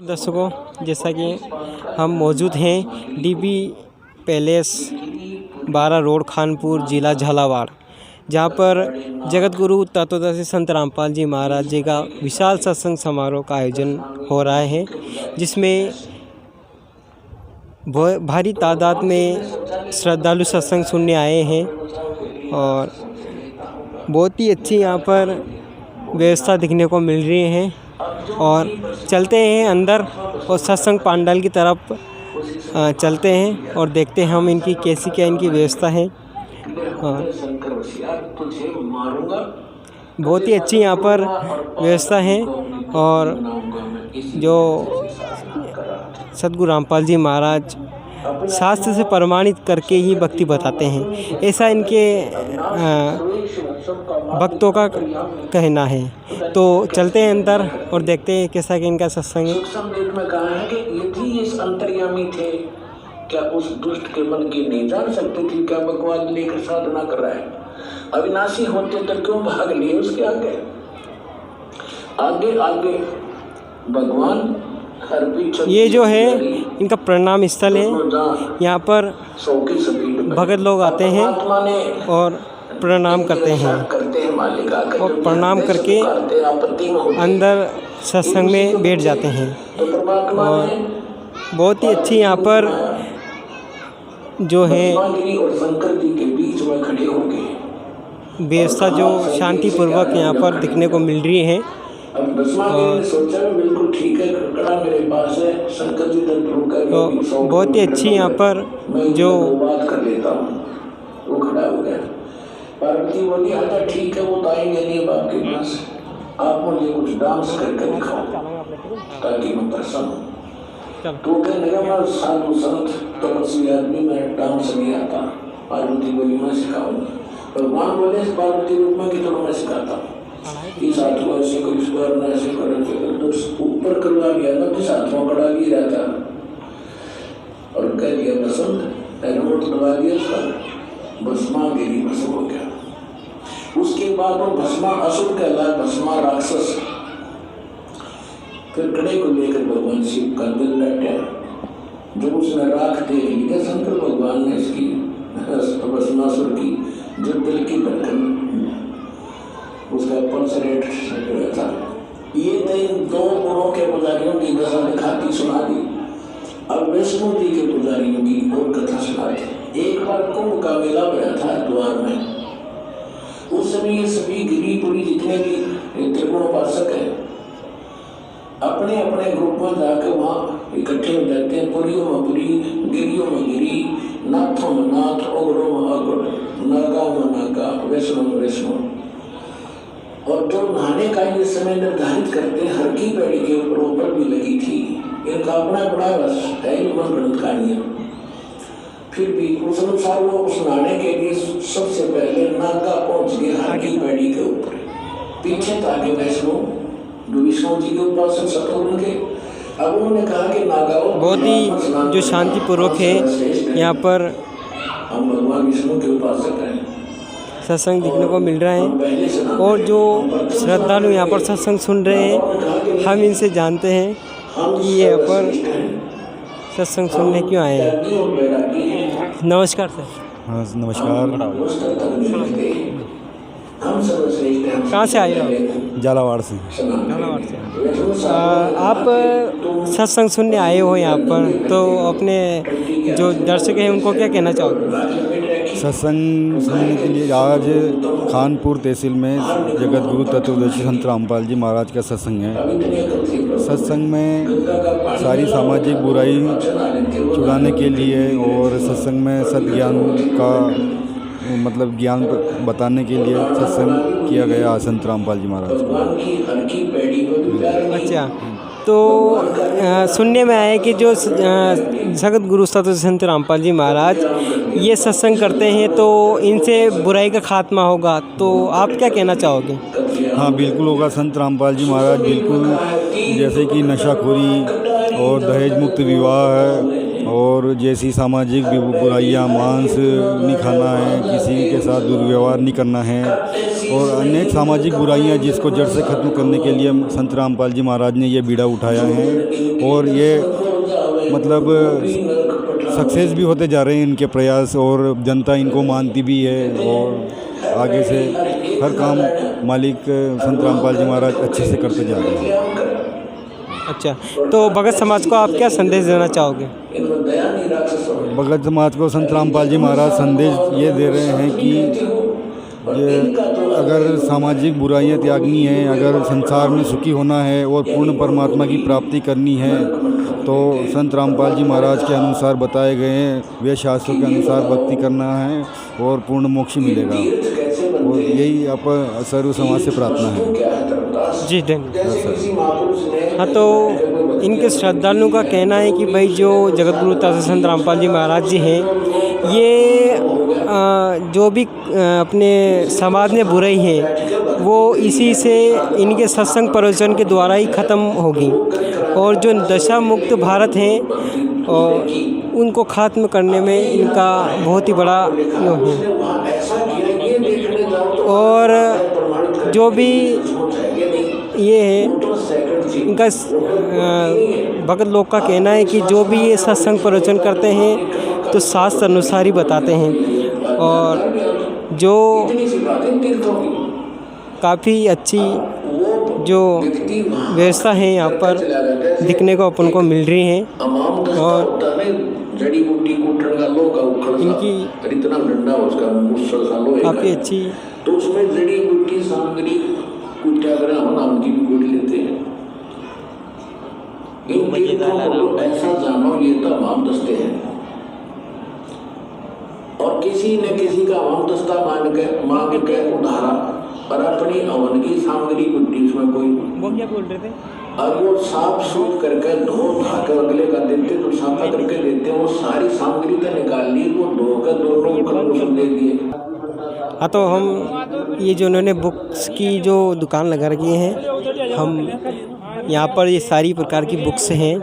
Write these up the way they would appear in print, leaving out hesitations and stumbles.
दर्शकों, जैसा कि हम मौजूद हैं डीबी पैलेस 12 रोड खानपुर ज़िला झालावाड़, जहां पर जगत गुरु तत्वदर्शी संत रामपाल जी महाराज जी का विशाल सत्संग समारोह का आयोजन हो रहा है, जिसमें भारी तादाद में श्रद्धालु सत्संग सुनने आए हैं और बहुत ही अच्छी यहां पर व्यवस्था दिखने को मिल रही है। और चलते हैं अंदर और सत्संग पंडाल की तरफ चलते हैं और देखते हैं हम इनकी कैसी क्या इनकी व्यवस्था है। बहुत ही अच्छी यहाँ पर व्यवस्था है और जो सतगुरु रामपाल जी महाराज शास्त्र से प्रमाणित करके ही भक्ति बताते हैं, ऐसा इनके भक्तों का कहना है। तो चलते हैं अंदर और देखते हैं कैसा कि इनका सत्संग है। सूक्ष्म में कहा है कि यदि इस अंतर्यामी थे, क्या उस दुष्ट के मन की नहीं जान सकते थे? क्या भगवान लेकर साधना कर रहा है? अविनाशी होते तो क्यों भाग लिए उसके आगे? आगे आगे भगवान ये जो है इनका प्रणाम स्थल है। यहाँ पर भगत लोग आते हैं और प्रणाम करते हैं और प्रणाम करके अंदर सत्संग में बैठ जाते हैं। और बहुत ही अच्छी यहाँ पर जो है व्यवस्था जो शांतिपूर्वक यहाँ पर दिखने को मिल रही है। बिल्कुल ठीक है, कड़ा मेरे पास है, शंकर जी तो बहुत ही अच्छी यहाँ पर जो बात कर लेता हूँ। वो खड़ा हो गया, पार्वती बोली अच्छा ठीक है, वो तो आएंगे नहीं अब आपके पास, आप मुझे कुछ डांस करके दिखाओ ताकि मैं प्रसन्न हूँ। तो कहने लगा मैं साधु संत तपस्वी आदमी, मैं डांस नहीं आता। पार्वती बोली मैं सिखाऊंगी। भगवान बोले पार्वती रूप में कि चलो मैं सिखाता हूँ। इस हाथों ऐसे को इस बार न ऐसे करें तो ऊपर करवा गया ना, इस हाथों कड़ा भी रहता और कह दिया बसंत, रिमोट दबा दिया उसका, भस्मा गिरी, भस्म हो गया। उसके बाद वो भस्मा असुर कहलाया, भस्मा राक्षस। फिर कड़े को लेकर भगवान शिव का दिल बैठा, जो उसने राख देख ली शंकर भगवान ने इसकी भस्मासुर की जो दिल की धड़कन उसका पल्सरेट था। ये तो इन दो गुणों के पुजारियों की दशा दिखाती सुना दी। अब विष्णु जी के पुजारियों की और कथा सुनाते। एक बार कुंभ का मेला गया था द्वार में। उस समय ये सभी गिरीपुरी जितने भी त्रिगुणोपासक हैं अपने अपने ग्रुप में जाकर वहाँ इकट्ठे हो जाते हैं। पुरियों में पुरी, गिरियों में गिरी, नाथों में नाथ, ओगरों में ओगड़, नागा में नागा, वैष्णो में वैष्णो। और जो नहाने का ये समय निर्धारित करते हर की पेड़ी के ऊपर भी लगी थी। इनका अपना बड़ा बस है गणित कहानियां। फिर भी उस अनुसार वो उस नहाने के लिए सबसे पहले नागा पहुंच गए हर की पेड़ी के ऊपर। पीछे तो आगे वैष्णो विष्णु जी के उपासक सतगुरु के। अब उन्होंने कहा कि नागाओं बहुत ही जो शांतिपूर्वक है यहाँ पर हम भगवान विष्णु के उपासक हैं। सत्संग देखने को मिल रहा है और जो श्रद्धालु यहाँ पर सत्संग सुन रहे हैं, हम इनसे जानते हैं कि ये यहाँ पर सत्संग सुनने क्यों आए हैं। नमस्कार सर। हाँ नमस्कार। कहाँ से आए हो? झालावाड़ से। झालावाड़ से। आप सत्संग सुनने आए हो यहाँ पर, तो अपने जो दर्शक हैं उनको क्या कहना चाहोगे? सत्संग सुनने के लिए आज खानपुर तहसील में जगत गुरु तत्वदर्शी संत रामपाल जी महाराज का सत्संग है। सत्संग में सारी सामाजिक बुराई छुड़ाने के लिए और सत्संग में सद्ज्ञान का मतलब ज्ञान बताने के लिए सत्संग किया गया संत रामपाल जी महाराज को। अच्छा, तो सुनने में आया कि जो जगत गुरु संत रामपाल जी महाराज ये सत्संग करते हैं तो इनसे बुराई का खात्मा होगा, तो आप क्या कहना चाहोगे? हाँ बिल्कुल होगा। संत रामपाल जी महाराज बिल्कुल जैसे कि नशाखोरी और दहेज मुक्त विवाह है और जैसी सामाजिक बुराइयाँ, मांस नहीं खाना है, किसी के साथ दुर्व्यवहार नहीं करना है और अनेक सामाजिक बुराइयाँ जिसको जड़ से ख़त्म करने के लिए संत रामपाल जी महाराज ने ये बीड़ा उठाया है और ये मतलब सक्सेस भी होते जा रहे हैं इनके प्रयास और जनता इनको मानती भी है और आगे से हर काम मालिक संत रामपाल जी महाराज अच्छे से करते जा रहे हैं। अच्छा, तो भगत समाज को आप क्या संदेश देना चाहोगे? भगत समाज को संत रामपाल जी महाराज संदेश ये दे रहे हैं कि ये अगर सामाजिक बुराइयां त्यागनी है, अगर संसार में सुखी होना है और पूर्ण परमात्मा की प्राप्ति करनी है तो संत रामपाल जी महाराज के अनुसार बताए गए वे शास्त्रों के अनुसार भक्ति करना है और पूर्ण मोक्ष मिलेगा और यही आप सर्व समाज से प्रार्थना है। जी धन्यवाद। हाँ, तो इनके श्रद्धालुओं का कहना है कि भाई जो जगत गुरु ताजा संत रामपाल जी महाराज जी हैं, ये जो भी अपने समाज में बुराई है वो इसी से इनके सत्संग प्रवचन के द्वारा ही ख़त्म होगी और जो दशा मुक्त भारत है और उनको ख़त्म करने में इनका बहुत ही बड़ा योग है। और जो भी ये है इनका भगत लोग का कहना है कि जो भी ये सत्संग प्रवचन करते हैं तो शास्त्र अनुसार ही बताते हैं और जो काफ़ी अच्छी जो व्यवस्था है यहाँ पर दिखने को अपन को मिल रही है और इनकी काफ़ी अच्छी तो उसमें जड़ी बूटी सामग्री कुत्याग्रह हम नाम की भी गोली लेते हैं। ऐसा जानो ये तो अवाम दस्ते हैं और किसी न किसी का अवाम दस्ता मांग के उधारा और अपनी अवन की सामग्री कुटी उसमें कोई वो क्या बोल रहे थे? और वो साफ सूफ करके धो धा के अगले का देते तो साफा करके देते, वो सारी सामग्री तो निकाल ली, वो धो कर दोनों दे दिए। हाँ, तो हम ये जो उन्होंने बुक्स की जो दुकान लगा रखी है, हम यहाँ पर ये सारी प्रकार की बुक्स हैं,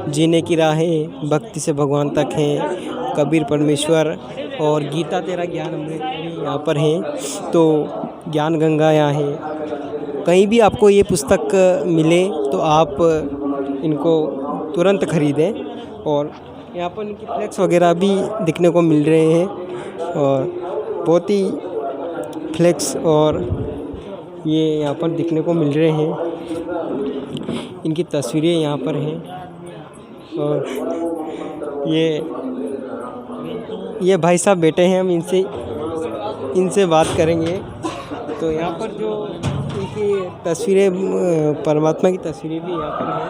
जीने की राहें, भक्ति से भगवान तक हैं, कबीर परमेश्वर और गीता तेरा ज्ञान अमृत भी यहाँ पर हैं। तो ज्ञान गंगा यहाँ है। कहीं भी आपको ये पुस्तक मिले तो आप इनको तुरंत ख़रीदें और यहाँ पर इनकी फ्लैक्स वगैरह भी दिखने को मिल रहे हैं और बहुत ही फ्लैक्स और ये यहाँ पर दिखने को मिल रहे हैं। इनकी तस्वीरें यहाँ पर हैं और ये भाई साहब बैठे हैं, हम इनसे बात करेंगे। तो यहाँ पर जो इनकी तस्वीरें, परमात्मा की तस्वीरें भी यहाँ पर हैं।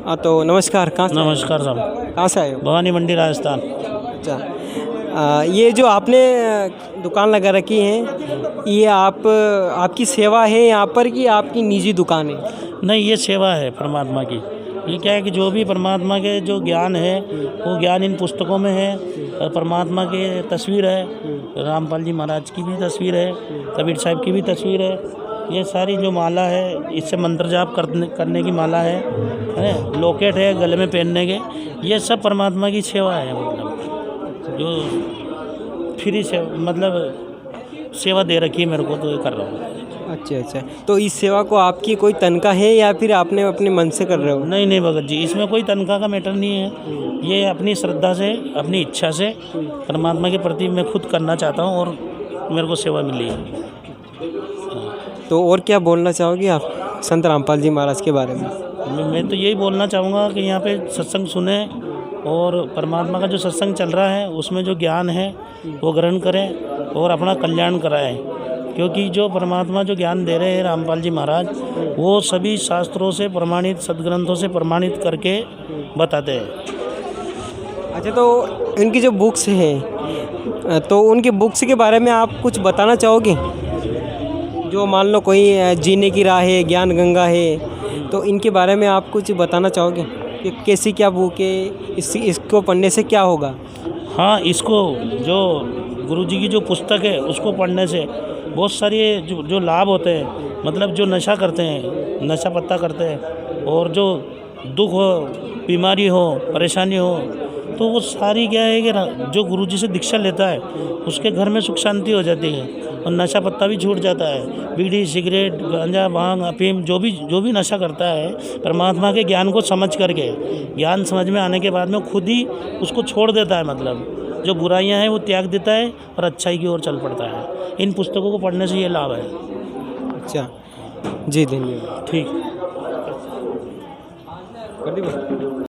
हाँ, तो नमस्कार। कहाँ से? नमस्कार साहब। कहाँ से आए हो? भवानी मंडी, राजस्थान। अच्छा, ये जो आपने दुकान लगा रखी है, ये आपकी सेवा है यहाँ पर कि आपकी निजी दुकान है? नहीं, ये सेवा है परमात्मा की। ये क्या है कि जो भी परमात्मा के जो ज्ञान है वो ज्ञान इन पुस्तकों में है और परमात्मा की तस्वीर है, रामपाल जी महाराज की भी तस्वीर है, कबीर साहब की भी तस्वीर है। ये सारी जो माला है, इससे मंत्र जाप करने की माला है, लॉकेट है गले में पहनने के, ये सब परमात्मा की सेवा है। मतलब जो फ्री से मतलब सेवा दे रखी है मेरे को, तो ये कर रहा हूँ। अच्छा, तो इस सेवा को आपकी कोई तनख्वाह है या फिर आपने अपने मन से कर रहे हो? नहीं भगत जी, इसमें कोई तनख्वाह का मैटर नहीं है। ये अपनी श्रद्धा से, अपनी इच्छा से परमात्मा के प्रति मैं खुद करना चाहता हूँ और मेरे को सेवा मिली है। तो और क्या बोलना चाहोगे आप संत रामपाल जी महाराज के बारे में? मैं तो यही बोलना चाहूँगा कि यहाँ पे सत्संग सुने और परमात्मा का जो सत्संग चल रहा है उसमें जो ज्ञान है वो ग्रहण करें और अपना कल्याण कराएं, क्योंकि जो परमात्मा जो ज्ञान दे रहे हैं रामपाल जी महाराज, वो सभी शास्त्रों से प्रमाणित, सदग्रंथों से प्रमाणित करके बताते हैं। अच्छा, तो इनकी जो बुक्स हैं, तो उनकी बुक्स के बारे में आप कुछ बताना चाहोगे? जो मान लो कोई जीने की राह है, ज्ञान गंगा है, तो इनके बारे में आप कुछ बताना चाहोगे कि कैसी क्या बुक है, इसको पढ़ने से क्या होगा? हाँ, इसको जो गुरुजी की जो पुस्तक है उसको पढ़ने से बहुत सारे जो लाभ होते हैं, मतलब जो नशा करते हैं, नशा पत्ता करते हैं, और जो दुख हो, बीमारी हो, परेशानी हो, तो वो सारी क्या है कि जो गुरुजी से दीक्षा लेता है उसके घर में सुख शांति हो जाती है और नशा पत्ता भी छूट जाता है। बीड़ी, सिगरेट, गांजा, भांग, अफीम, जो भी नशा करता है, परमात्मा के ज्ञान को समझ करके, ज्ञान समझ में आने के बाद में खुद ही उसको छोड़ देता है। मतलब जो बुराइयां हैं वो त्याग देता है और अच्छाई की ओर चल पड़ता है। इन पुस्तकों को पढ़ने से ये लाभ है। अच्छा जी, धन्यवाद। ठीक। कर दी बात?